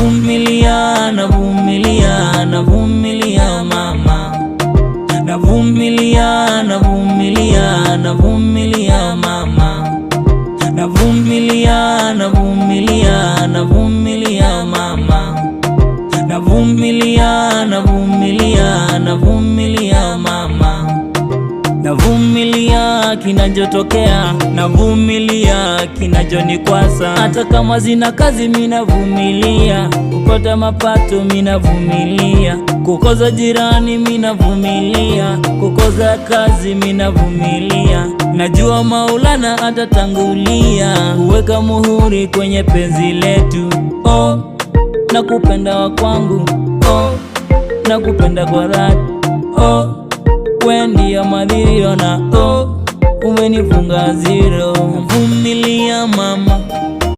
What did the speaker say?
navumilia, navumilia, navumilia mama, navumilia, navumilia, navumilia mama, navumilia, navumilia, navumilia mama, navumilia, navumilia, navumilia mama, navumilia kinachotokea, navumilia kinachonikwasa. Hata kama zina kazi minavumilia, kupata mapato minavumilia, kukosa jirani minavumilia, kukosa kazi minavumilia. Najua Maulana atatangulia kuweka muhuri kwenye penzi letu. Oh, nakupenda wa kwangu, oh, nakupenda kwa dhati, oh, wewe ndiye madhiriona, oh, umenifunga zero. Navumilia mama,